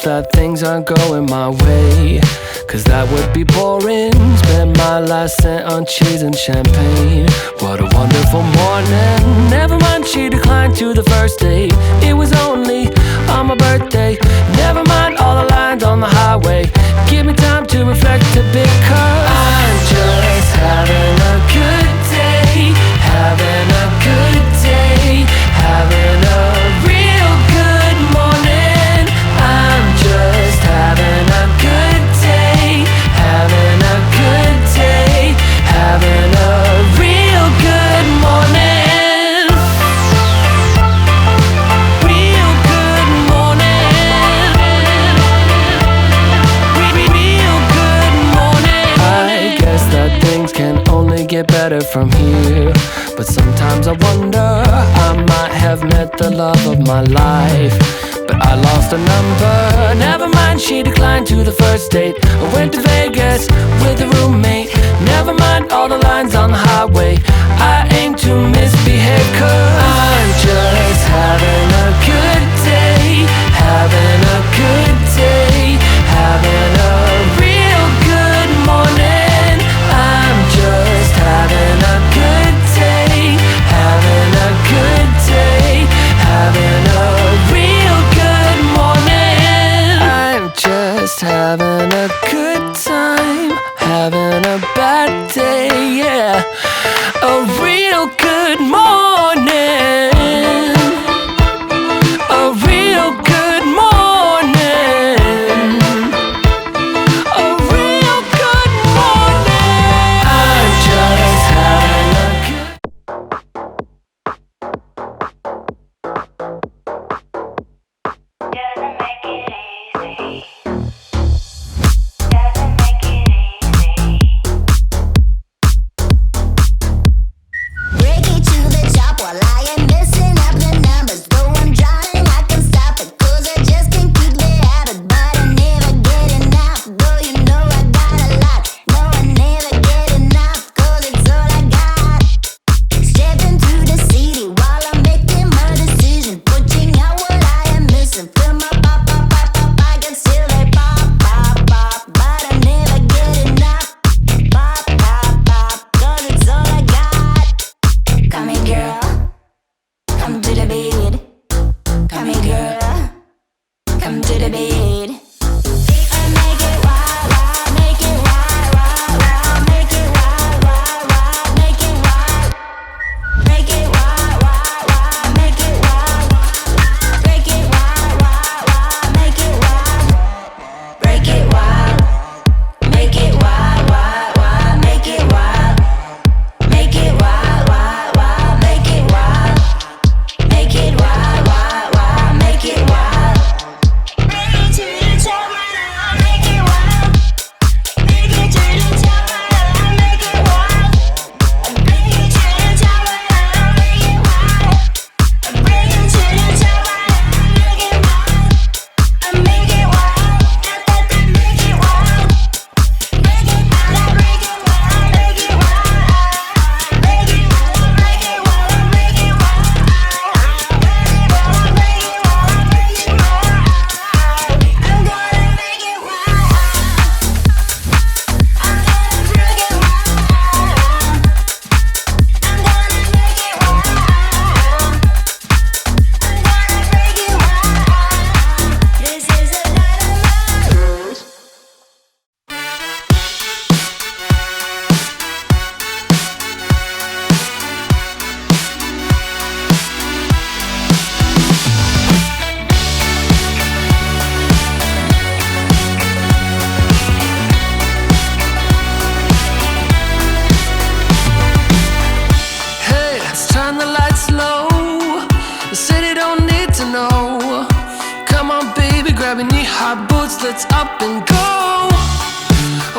that things aren't going my way, 'cause that would be boring. Spend my last cent on cheese and champagne. What a wonderful morning. Never mind, she declined to the first date. It was only on my birthday. Never mind all the lines on the highway. Give me time to reflect a bit, 'cause I'm just having a good day. Having a good day. Having a real good morning. I'm just having a good day. Having a good day. Having a real good morning. Real good morning. Real good morning. I guess that things can only get better from here, but sometimes I wonder, I might have met the love of my life, but I lost a number. Never mind, she declined to the first date. I went to Vegas with a roommate. Never mind all the lines on the highway. I aim to misbehave, 'cause I'm just having a good day. Having a good day. Having a real good morning. I'm just having a good day. Having a good day. Having a real good morning. I'm just having a good time. Having a bad day, yeah. A real good morning. A real good morning. A real good morning. I'm just having a good. Doesn't make it easy. Doesn't make it easy. Break it to the top while I am messing up the numbers. Though I'm drowning, I can stop it, 'cause I just can't keep the habit. But I never get enough, though you know I got a lot. No, I never get enough, 'cause it's all I got. Step into the city while I'm making my decision, putting out what I am missing. Fill my pop, pop, pop, pop, I can still they pop, pop, pop, but I never get enough. Pop, pop, pop, 'cause it's all I got. Come here, girl, come to the bed. Come here, girl, come to the bed. And make it wild, wild, make it wild, wild, wild, make it wild, wild, wild, make it wild. Make it wild, wild, wild, make it wild. Break it wild, wild, wild, make it wild. Break it wild, make it wild, wild, wild, make it wild. Make it wild, wild, wild, make it wild. Make it wild, wild, wild, make it wild. Bring it to the top, make it wild. Bring it to the top, make it wild. Bring it to the top, make it wild. Bring it to the top, make it wild. Make it wild, make it wild. Make it wild, make it wild, make it wild. Make it wild, make it wild, make it wild. Make it wild, make it wild, make it wild. I'm gonna make it wild. I'm gonna bring it wild. I'm gonna make it wild. I'm gonna make it wild. This is a night of my rules. Hey, let's turn the lights low. The city don't need to know. Come on, baby, grab your knee-high boots. Let's up and go.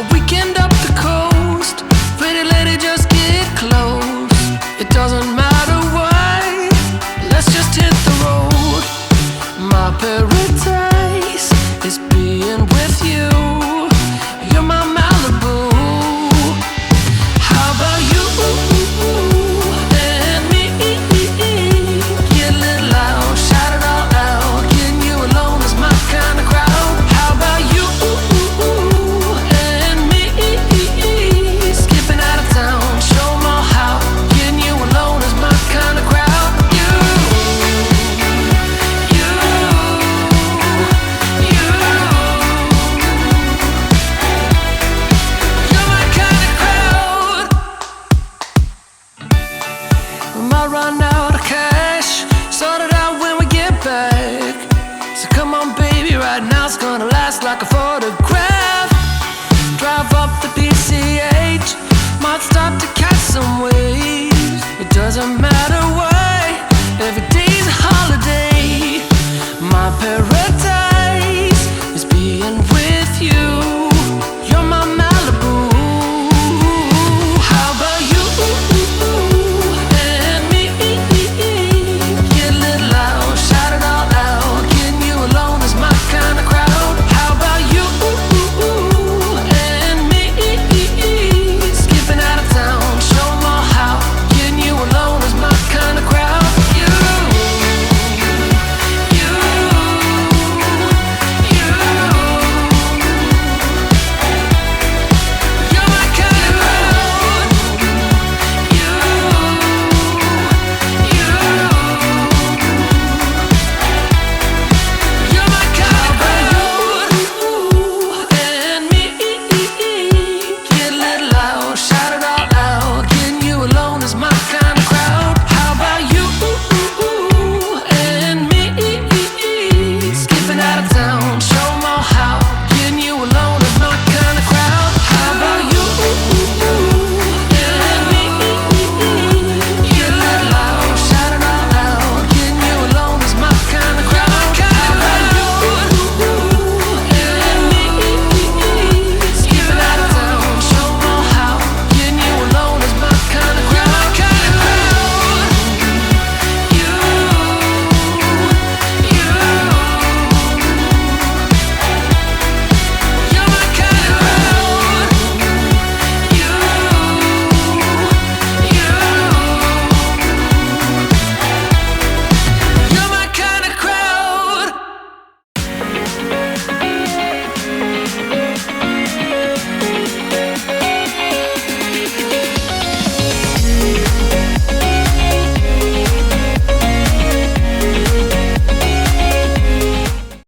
A weekend up the coast. Pretty lady, just get close. It doesn't matter why. Let's just hit the road. My paradise is being with you. You're my Malibu. How about you and me? Get a little loud, shout it all out. Getting you alone is my kind of crowd. Come on baby, right now it's gonna last like a photograph. Drive up the PCH, might stop to catch some waves. It doesn't matter